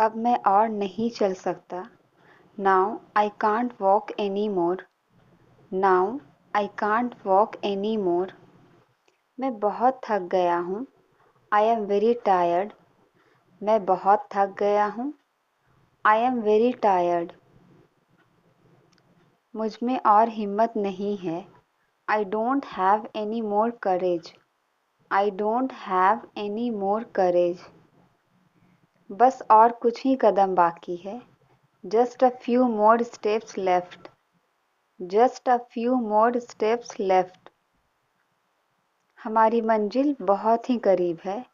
अब मैं और नहीं चल सकता। Now I can't walk anymore. Now I can't walk anymore. मैं बहुत थक गया हूँ। I am very tired. मैं बहुत थक गया हूँ। I am very tired. मुझ में और हिम्मत नहीं है। I don't have any more courage. I don't have any more courage. बस और कुछ ही कदम बाकी है। Just a few more steps left. Just a few more steps left. हमारी मंजिल बहुत ही करीब है।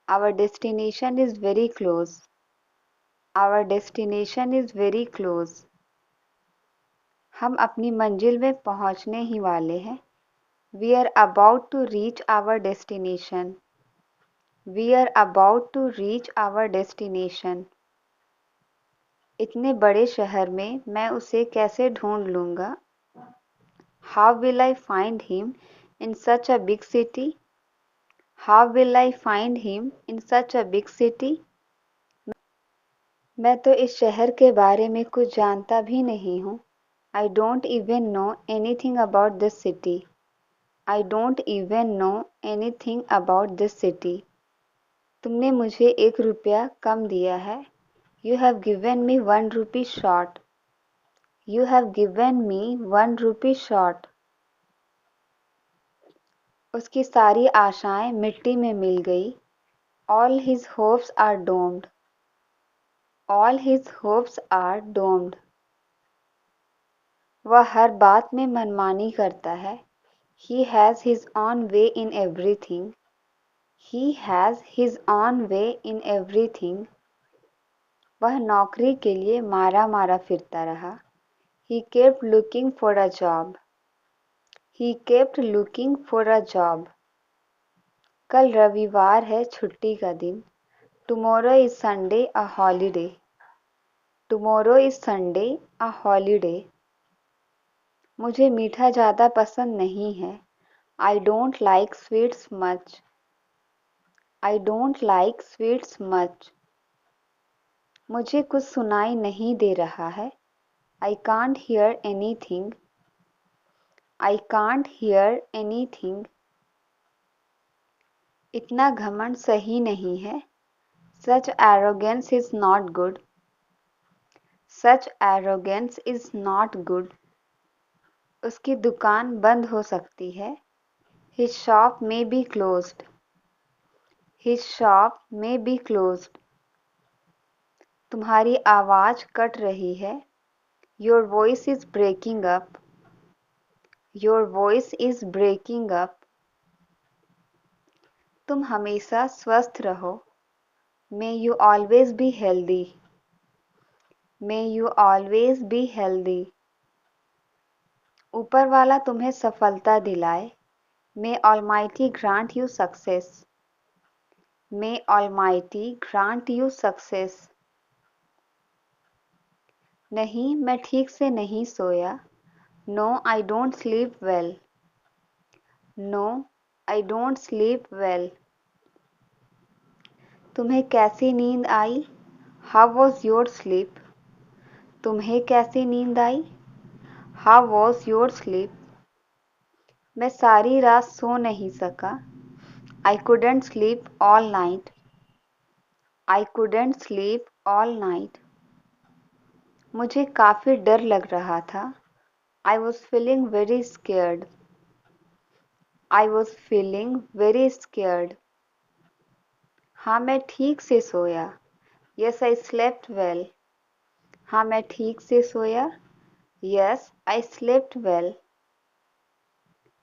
Our destination is very close. Our destination is very close. हम अपनी मंजिल में पहुंचने ही वाले हैं। We are about to reach our destination. We are about to reach our destination. इतने बड़े शहर में मैं उसे कैसे ढूंढ लूंगा? How will I find him in such a big city? How will I find him in such a big city? मैं तो इस शहर के बारे में कुछ जानता भी नहीं हूँ। I don't even know anything about this city. I don't even know anything about this city. तुमने मुझे 1 रुपया कम दिया है। You have given me 1 rupee short. You have given me 1 rupee short. उसकी सारी आशाएं मिट्टी में मिल गई। All his hopes are doomed. All his hopes are doomed. वह हर बात में मनमानी करता है। He has his own way in everything. He has his own way in everything. वह नौकरी के लिए मारा मारा फिरता रहा। He kept looking for a job. He kept looking for a job. कल रविवार है छुट्टी का दिन। Tomorrow is Sunday, a holiday. Tomorrow is Sunday, a holiday. मुझे मीठा ज़्यादा पसंद नहीं है। I don't like sweets much. I don't like sweets much. मुझे कुछ सुनाई नहीं दे रहा है। I can't hear anything. I can't hear anything. इतना घमंड सही नहीं है। Such arrogance is not good. Such arrogance is not good. उसकी दुकान बंद हो सकती है। His shop may be closed. His shop may be closed. तुम्हारी आवाज़ कट रही है। Your voice is breaking up. Your voice is breaking up. तुम हमेशा स्वस्थ रहो। May you always be healthy. May you always be healthy. ऊपर वाला तुम्हें सफलता दिलाए। May Almighty grant you success. May Almighty grant you success. नहीं, मैं ठीक से नहीं सोया। No, I don't sleep well. No, I don't sleep well. तुम्हें कैसी नींद आई? How was your sleep? तुम्हें कैसी नींद आई? How was your sleep? मैं सारी रात सो नहीं सका। I couldn't sleep all night. I couldn't sleep all night. मुझे काफ़ी डर लग रहा था। I was feeling very scared. I was feeling very scared. हाँ, मैं ठीक से सोया। Yes, I slept well. हाँ, मैं ठीक से सोया। Yes, I slept well.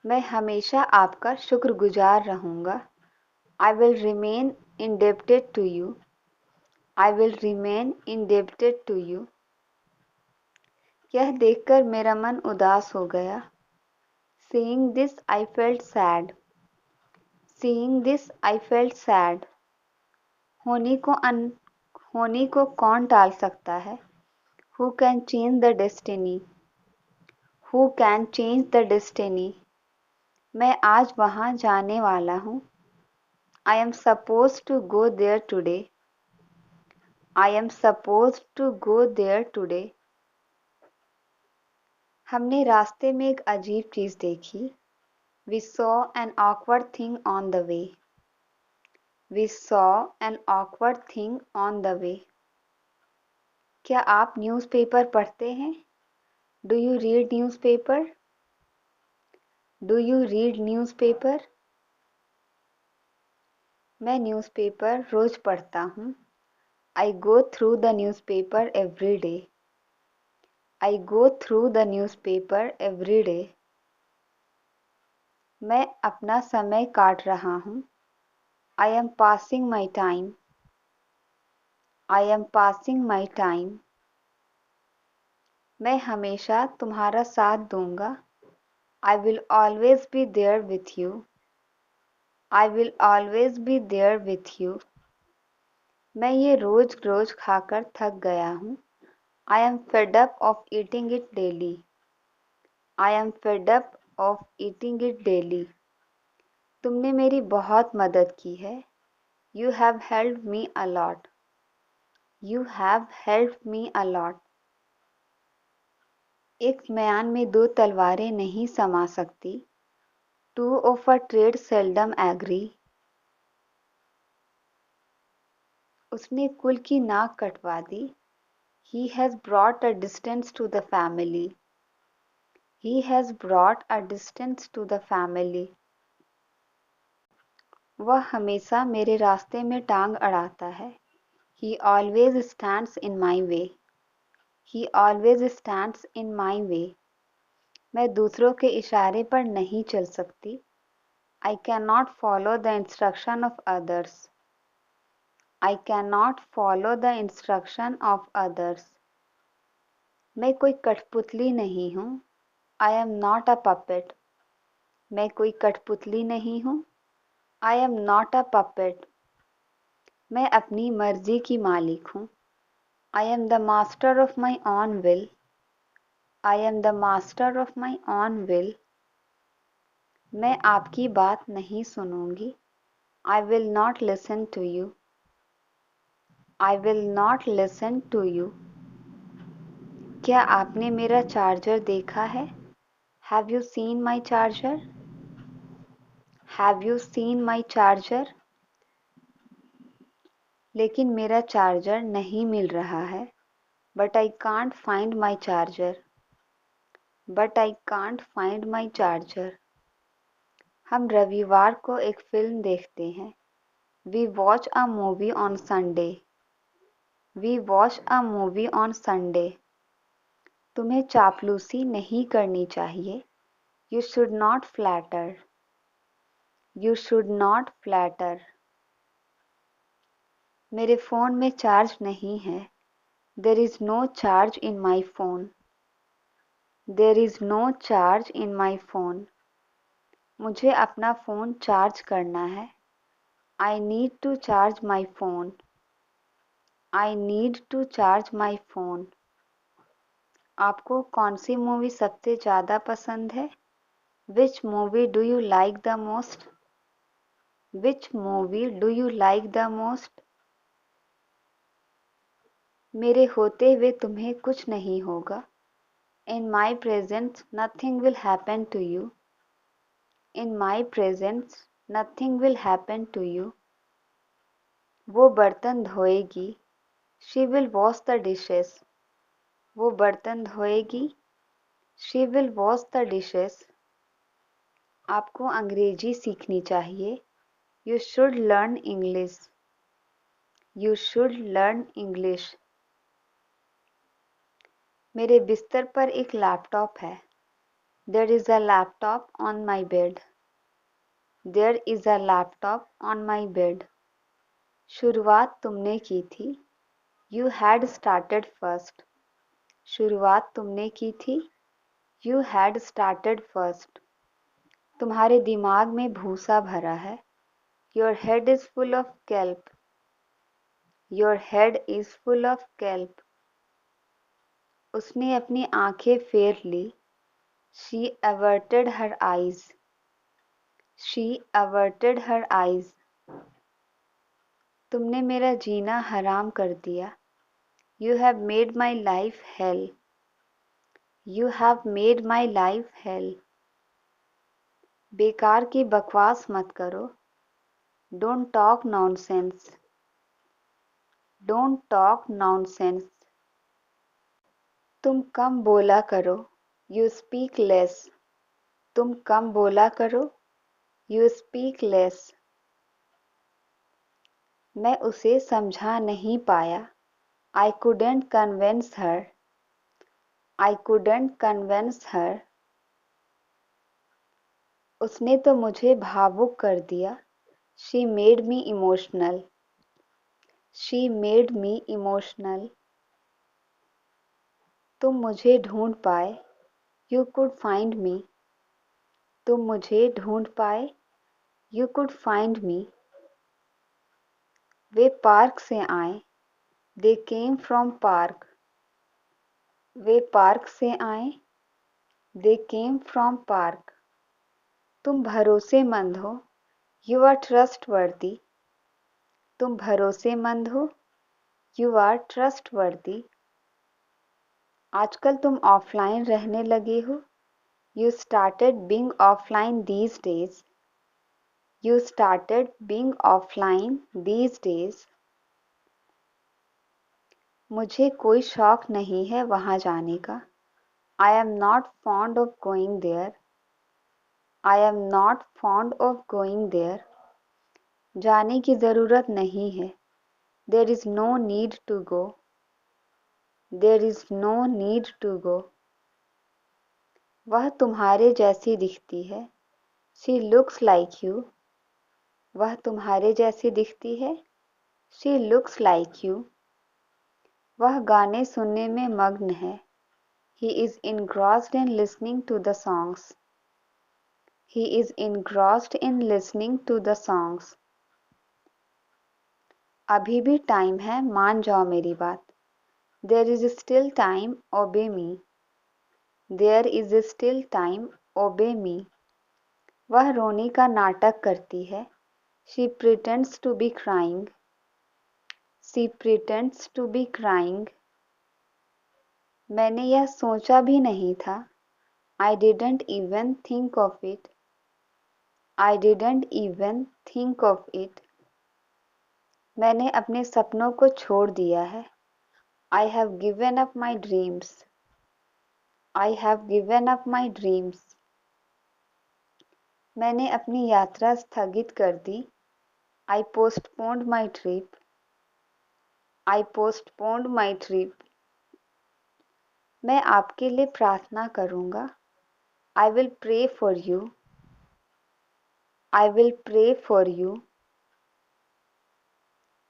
मैं हमेशा आपका शुक्रगुजार रहूँगा। I will remain indebted to you. I will remain indebted to you. यह देखकर मेरा मन उदास हो गया। Seeing this, I felt sad. Seeing this, I felt sad. होनी को कौन टाल सकता है? Who can change the destiny? Who can change the destiny? मैं आज वहाँ जाने वाला हूँ। I am supposed to go there today. I am supposed to go there today. हमने रास्ते में एक अजीब चीज देखी. We saw an awkward thing on the way. We saw an awkward thing on the way. क्या आप न्यूज़पेपर पढ़ते हैं? Do you read newspaper? Do you read newspaper? मैं न्यूज़पेपर रोज पढ़ता हूँ. I go through the newspaper every day. I go through the newspaper every day. मैं अपना समय काट रहा हूँ. I am passing my time. I am passing my time. मैं हमेशा तुम्हारा साथ दूंगा. I will always be there with you. I will always be there with you. मैं ये रोज रोज खाकर थक गया हूँ. I am fed up of eating it daily. I am fed up of eating it daily. तुमने मेरी बहुत मदद की है. You have helped me a lot. You have helped me a lot. एक म्यान में दो तलवारें नहीं समा सकती. Two of a trade seldom agree. उसने कुल की नाक कटवा दी. He has brought a distance to the family. He has brought a distance to the family. वह हमेशा मेरे रास्ते में टांग अड़ाता है. He always stands in my way. He always stands in my way. मैं दूसरों के इशारे पर नहीं चल सकती. I cannot follow the instruction of others. I cannot follow the instruction of others. मैं कोई कठपुतली नहीं हूँ. I am not a puppet. मैं कोई कठपुतली नहीं हूँ. I am not a puppet. मैं अपनी मर्जी की मालिक हूँ. I am the master of my own will. I am the master of my own will. मैं आपकी बात नहीं सुनूंगी. I will not listen to you. I will not listen to you. क्या आपने मेरा चार्जर देखा है? Have you seen my charger? Have you seen my charger? लेकिन मेरा चार्जर नहीं मिल रहा है. But I can't find my charger. But I can't find my charger. हम रविवार को एक फिल्म देखते हैं. We watch a movie on Sunday. We watch a movie on Sunday. तुम्हें चापलूसी नहीं करनी चाहिए. You should not flatter. You should not flatter. मेरे फ़ोन में चार्ज नहीं है. There is no charge in my phone. There is no charge in my phone. मुझे अपना फ़ोन चार्ज करना है. I need to charge my phone. I need to charge my phone. आपको कौन सी मूवी सबसे ज़्यादा पसंद है? Which movie do you like the most? Which movie do you like the most? मेरे होते हुए तुम्हें कुछ नहीं होगा. In my presence nothing will happen to you. In my presence nothing will happen to you. वो बर्तन धोएगी. She will wash the dishes. वो बर्तन धोएगी. She will wash the dishes. आपको अंग्रेजी सीखनी चाहिए. You should learn English. You should learn English. मेरे बिस्तर पर एक लैपटॉप है. There is a laptop on my bed. There is a laptop on my bed. शुरुआत तुमने की थी. You had started first. शुरुआत तुमने की थी. You had started first. तुम्हारे दिमाग में भूसा भरा है. Your head is full of kelp. Your head is full of kelp. उसने अपनी आंखें फेर ली. She averted her eyes. She averted her eyes. तुमने मेरा जीना हराम कर दिया. You have made my life hell. You have made my life hell. बेकार की बकवास मत करो. Don't talk nonsense. Don't talk nonsense. तुम कम बोला करो. You speak less. तुम कम बोला करो. You speak less. मैं उसे समझा नहीं पाया. I couldn't convince her. I couldn't convince her. उसने तो मुझे भावुक कर दिया. She made me emotional. She made me emotional. तुम मुझे ढूंढ पाए. You could find me. तुम मुझे ढूंढ पाए. You could find me. Way park से आए. They came from park. Way park से आए. They came from park. तुम भरोसेमंद हो. You are trustworthy. तुम भरोसेमंद हो. You are trustworthy. आजकल तुम ऑफलाइन रहने लगे हो. You started being offline these days. You started being offline these days. मुझे कोई शौक नहीं है वहाँ जाने का. I am not fond of going there. I am not fond of going there. जाने की ज़रूरत नहीं है. There is no need to go. There is no need to go. वह तुम्हारे जैसी दिखती है. She looks like you. वह तुम्हारे जैसी दिखती है. She looks like you. वह गाने सुनने में मग्न है. He is engrossed in listening to the songs. He is engrossed in listening to the songs. अभी भी टाइम है. मान जाओ मेरी बात. There is still time. Obey me. There is still time. Obey me. वह रोने का नाटक करती है. She pretends to be crying. She pretends to be crying. मैंने यह सोचा भी नहीं था. I didn't even think of it. I didn't even think of it. मैंने अपने सपनों को छोड़ दिया है. I have given up my dreams. I have given up my dreams. मैंने अपनी यात्रा स्थगित कर दी. I postponed my trip. I postponed my trip. मैं आपके लिए प्रार्थना करूँगा. I will pray for you. I will pray for you.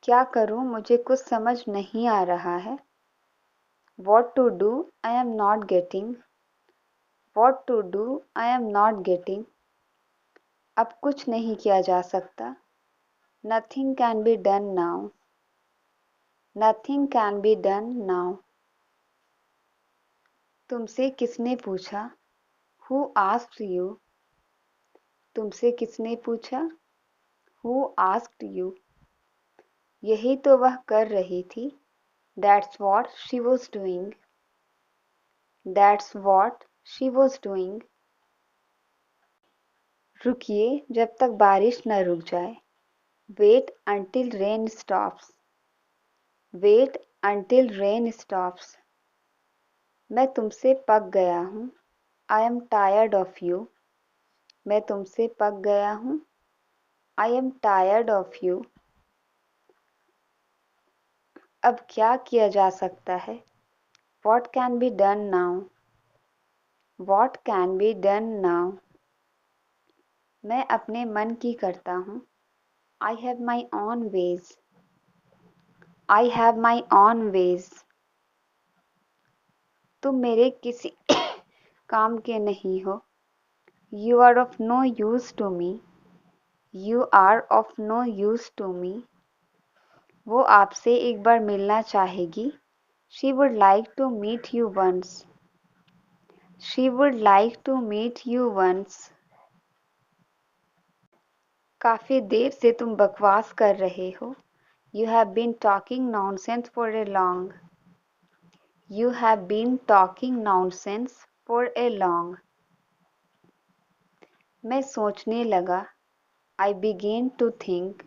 क्या करूँ मुझे कुछ समझ नहीं आ रहा है. What to do? I am not getting. What to do? I am not getting. अब कुछ नहीं किया जा सकता. Nothing can be done now. Nothing can be done now. तुमसे किसने पूछा? Who asked you? तुमसे किसने पूछा? Who asked you? यही तो वह कर रही थी. That's what she was doing. That's what she was doing. रुकिए जब तक बारिश न रुक जाए. Wait until rain stops. Wait until rain stops. मैं तुमसे पक गया हूँ. I am tired of you. मैं तुमसे पक गया हूँ. I am tired of you. अब क्या किया जा सकता है? What can be done now? What can be done now? मैं अपने मन की करता हूँ. I have my own ways. I have my own ways. तुम मेरे किसी काम के नहीं हो. You are of no use to me. You are of no use to me. वो आपसे एक बार मिलना चाहेगी. She would like to meet you once. She would like to meet you once. काफ़ी देर से तुम बकवास कर रहे हो. You have been talking nonsense for a long. You have been talking nonsense for a long. मैं सोचने लगा I began to think.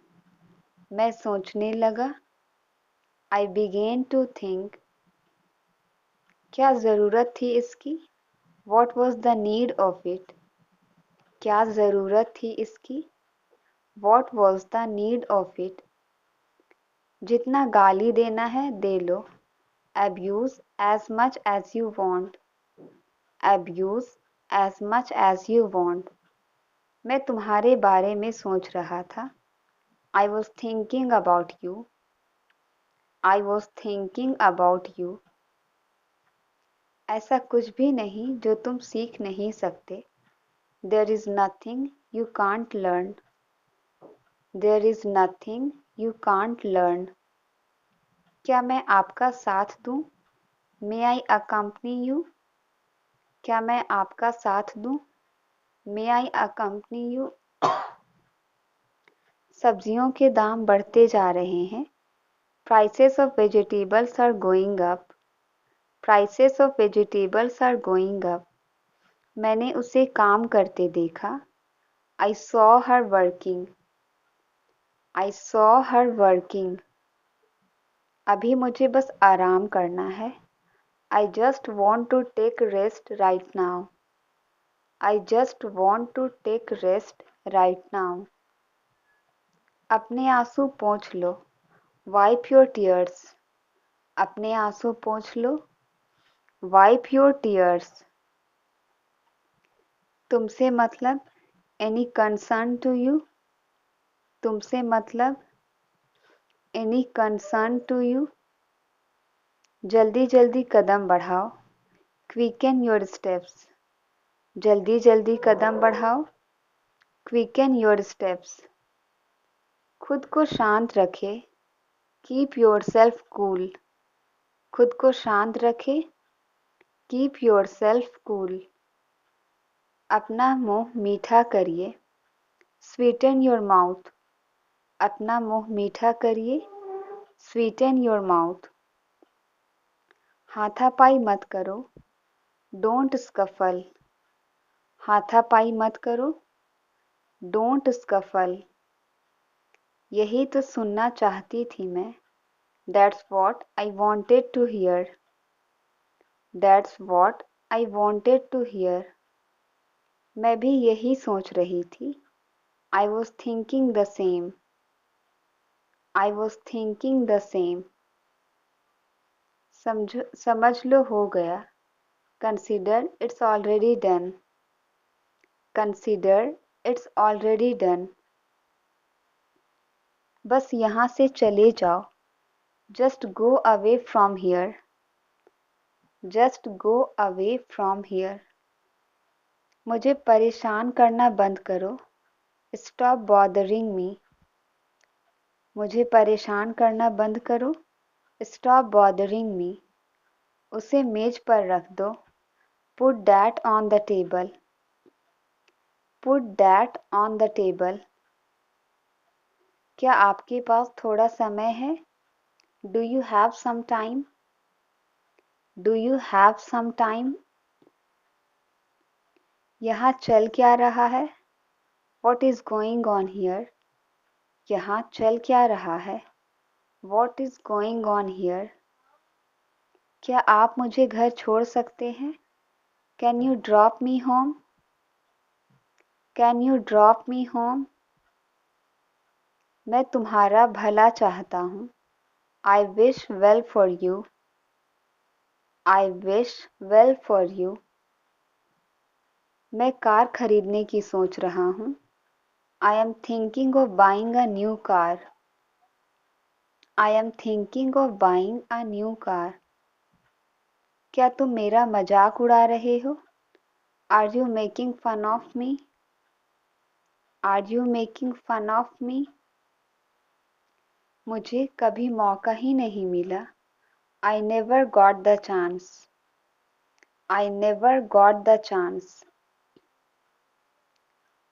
मैं सोचने लगा I began to think. क्या ज़रूरत थी इसकी? What was the need of it? क्या ज़रूरत थी इसकी? What was the need of it? जितना गाली देना है दे लो. Abuse as much as you want. Abuse as much as you want. मैं तुम्हारे बारे में सोच रहा था. I was thinking about you. I was thinking about you. ऐसा कुछ भी नहीं जो तुम सीख नहीं सकते. There is nothing you can't learn. There is nothing you can't learn. क्या मैं आपका साथ दूं? May I accompany you? क्या मैं आपका साथ दूं? May I accompany you? सब्जियों के दाम बढ़ते जा रहे हैं. Prices of vegetables are going up. Prices of vegetables are going up. मैंने उसे काम करते देखा. I saw her working. I saw her working. अभी मुझे बस आराम करना है. I just want to take rest right now. I just want to take rest right now. अपने आंसू पोंछ लो. Wipe your tears. अपने आंसू पोंछ लो. Wipe your tears. तुमसे मतलब any concern to you? तुमसे मतलब any concern to you? जल्दी जल्दी कदम बढ़ाओ. Quicken your steps. जल्दी जल्दी कदम बढ़ाओ. Quicken your steps. खुद को शांत रखे. Keep yourself cool. खुद को शांत रखे. Keep yourself cool. अपना मुंह मीठा करिए. Sweeten your mouth. अपना मुंह मीठा करिए. Sweeten your mouth. हाथापाई मत करो. Don't scuffle. हाथापाई मत करो. Don't scuffle. यही तो सुनना चाहती थी मैं. That's what I wanted to hear. That's what I wanted to hear. मैं भी यही सोच रही थी. I was thinking the same. I was thinking the same. समझ लो हो गया. Consider it's already done. Consider it's already done. बस यहाँ से चले जाओ. Just go away from here. Just go away from here. मुझे परेशान करना बंद करो. Stop bothering me. मुझे परेशान करना बंद करो. Stop bothering me. उसे मेज पर रख दो. Put that on the table. Put that on the table. क्या आपके पास थोड़ा समय है? Do you have some time? Do you have some time? यहाँ चल क्या रहा है? What is going on here? यहाँ चल क्या रहा है? What is going on here? क्या आप मुझे घर छोड़ सकते हैं? Can you drop me home? Can you drop me home? मैं तुम्हारा भला चाहता हूँ. I wish well for you. I wish well for you. मैं कार खरीदने की सोच रहा हूँ. I am thinking of buying a new car. I am thinking of buying a new car. क्या तुम मेरा मजाक उड़ा रहे हो? Are you making fun of me? Are you making fun of me? मुझे कभी मौका ही नहीं मिला. I never got the chance. I never got the chance.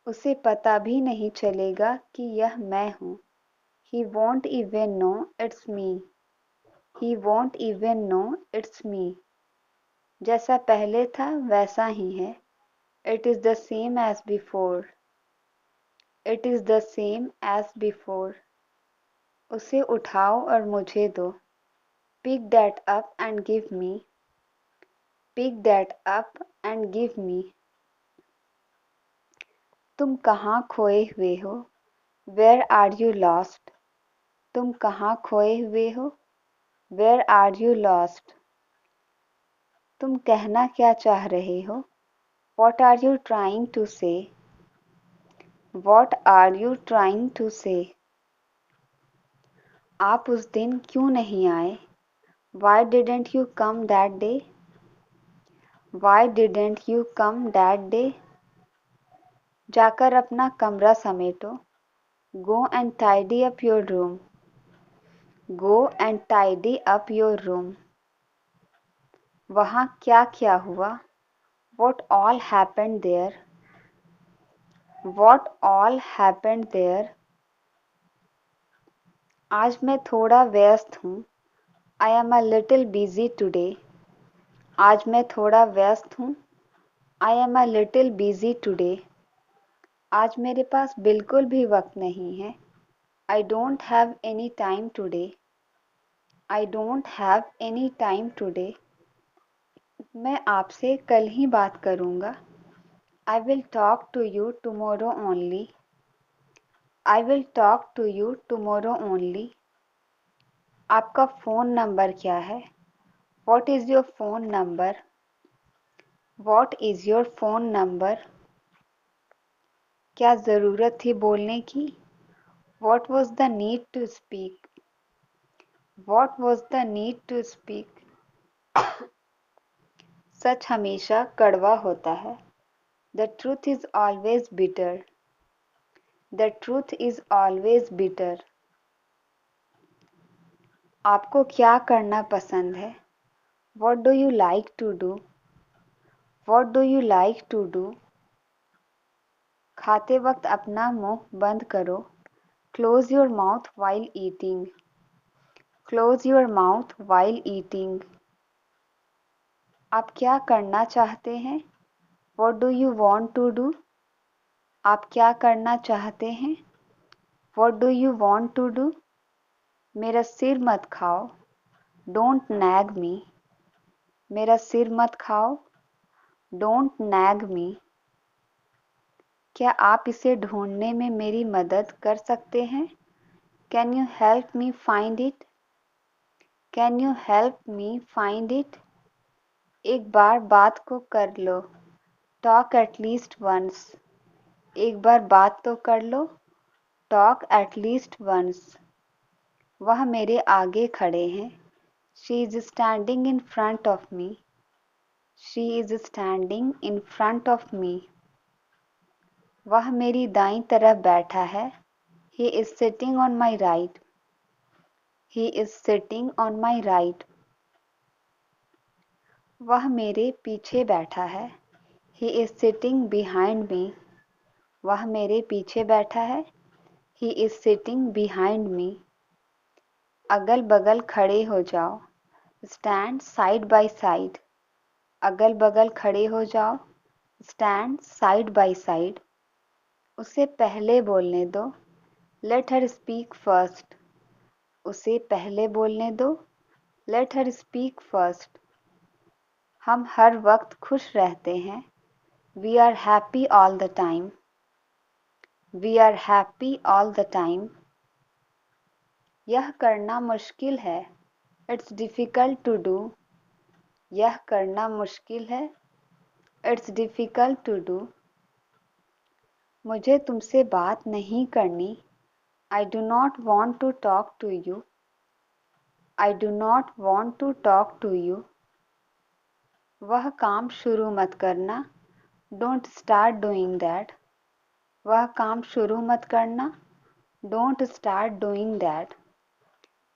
उसे पता भी नहीं चलेगा कि यह मैं हूँ. He won't even know it's me. He won't even know it's me. जैसा पहले था वैसा ही है। It is the same as before. It is the same as before. उसे उठाओ और मुझे दो। Pick that up and give me. Pick that up and give me. तुम कहाँ खोए हुए हो? Where are you lost? तुम कहाँ खोए हुए हो? Where are you lost? तुम कहना क्या चाह रहे हो? What are you trying to say? What are you trying to say? आप उस दिन क्यों नहीं आए? Why didn't you come that day? Why didn't you come that day? जाकर अपना कमरा समेटो। Go and tidy up your room. Go and tidy up your room. वहाँ क्या क्या हुआ? What all happened there? What all happened there? आज मैं थोड़ा व्यस्त हूँ। I am a little busy today. आज मैं थोड़ा व्यस्त हूँ। I am a little busy today. आज मेरे पास बिल्कुल भी वक्त नहीं है। I don't have any time today. I don't have any time today. मैं आपसे कल ही बात करूँगा। I will talk to you tomorrow only. I will talk to you tomorrow only. आपका फ़ोन नंबर क्या है? What is your phone number? What is your phone number? क्या ज़रूरत थी बोलने की? What was the need to speak? What was the need to speak? सच हमेशा कड़वा होता है। The truth is always bitter. The truth is always bitter. आपको क्या करना पसंद है? What do you like to do? What do you like to do? खाते वक्त अपना मुंह बंद करो। Close your mouth while eating. Close your mouth while eating. आप क्या करना चाहते हैं? What do you want to do? आप क्या करना चाहते हैं? What do you want to do? मेरा सिर मत खाओ। Don't nag me. मेरा सिर मत खाओ। Don't nag me. क्या आप इसे ढूंढने में मेरी मदद कर सकते हैं? Can you help me find it? Can you help me find it? एक बार बात को कर लो। Talk at least once. एक बार बात तो कर लो। Talk at least once. वह मेरे आगे खड़े हैं। She is standing in front of me. She is standing in front of me. वह मेरी दाईं तरफ बैठा है। He is sitting on my right. He is sitting on my right. वह मेरे पीछे बैठा है। He is sitting behind me. वह मेरे पीछे बैठा है। He is sitting behind me. अगल बगल खड़े हो जाओ। Stand side by side. अगल बगल खड़े हो जाओ। Stand side by side. उसे पहले बोलने दो। Let her speak first. उसे पहले बोलने दो। Let her speak first. हम हर वक्त खुश रहते हैं। We are happy all the time. We are happy all the time. यह करना मुश्किल है। It's difficult to do. यह करना मुश्किल है। It's difficult to do. मुझे तुमसे बात नहीं करनी। I do not want to talk to you. I do not want to talk to you. वह काम शुरू मत करना। Don't start doing that. वह काम शुरू मत करना। Don't start doing that.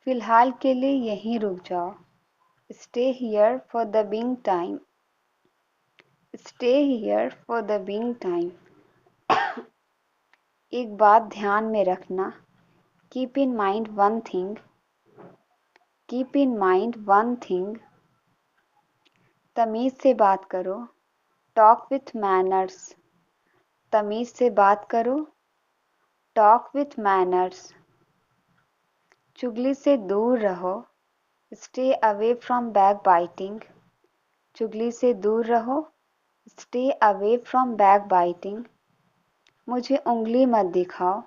फिलहाल के लिए यहीं रुक जाओ। Stay here for the meantime. Stay here for the meantime. एक बात ध्यान में रखना। Keep in mind one thing. Keep in mind one thing. तमीज से बात करो, टॉक विथ मैनर्स। तमीज से बात करो, टॉक विथ मैनर्स। चुगली से दूर रहो, stay away from back biting. चुगली से दूर रहो, stay away from back biting. मुझे उंगली मत दिखाओ,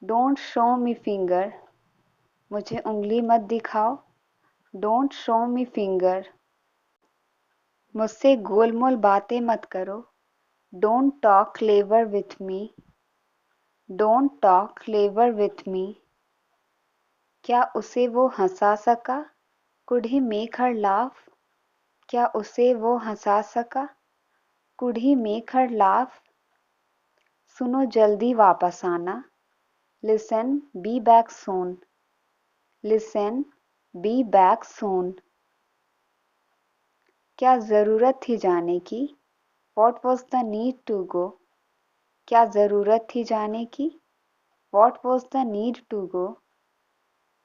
डोंट शो मी फिंगर। मुझे उंगली मत दिखाओ, डोंट शो मी फिंगर। मुझसे गोलमोल बातें मत करो, don't talk clever with me. Don't talk clever with me. क्या उसे वो हंसा सका? Could he make her laugh? क्या उसे वो हंसा सका? Could he make her laugh? सुनो जल्दी वापस आना, listen be back soon. Listen be back soon. क्या ज़रूरत थी जाने की? What was the need to go? क्या ज़रूरत थी जाने की? What was the need to go?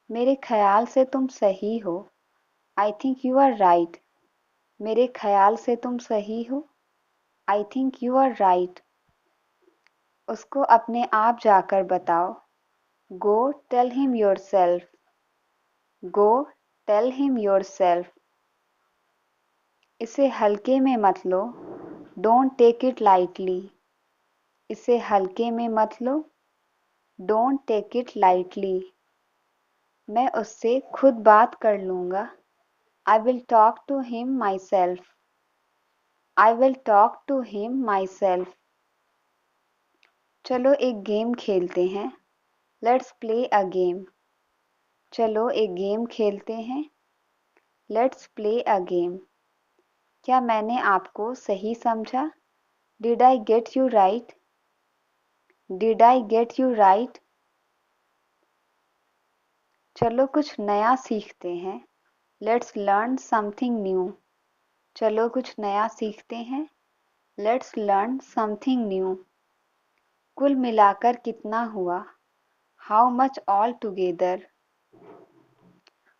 मेरे ख्याल से तुम सही हो, I think you are right. मेरे ख्याल से तुम सही हो, I think you are right. उसको अपने आप जाकर बताओ, go tell him yourself. Go tell him yourself. इसे हल्के में मत लो, डोंट टेक इट लाइटली। इसे हल्के में मत लो, डोंट टेक इट लाइटली। मैं उससे खुद बात कर लूँगा, I will talk to him myself. I will talk to him my self. चलो एक गेम खेलते हैं, लेट्स प्ले अ गेम। चलो एक गेम खेलते हैं, लेट्स प्ले अ गेम। क्या मैंने आपको सही समझा? Did I get you right? Did I get you right? चलो कुछ नया सीखते हैं, लेट्स लर्न समथिंग न्यू। चलो कुछ नया सीखते हैं, लेट्स लर्न समथिंग न्यू। कुल मिलाकर कितना हुआ? How much all together?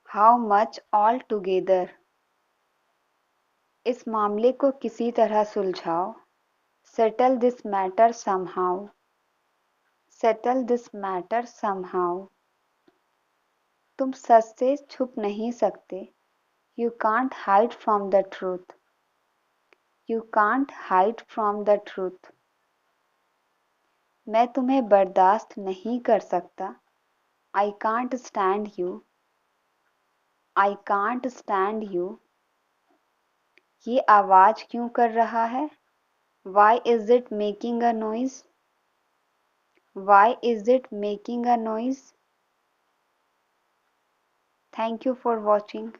How much all together? इस मामले को किसी तरह सुलझाओ, settle this matter somehow. Settle this matter somehow. तुम सच से छुप नहीं सकते, you can't hide from the truth. You can't hide from the truth. मैं तुम्हें बर्दाश्त नहीं कर सकता, I can't stand you. I can't stand you. ये आवाज़ क्यों कर रहा है? Why is it making a noise? Y is it making a noise? Thank you for watching.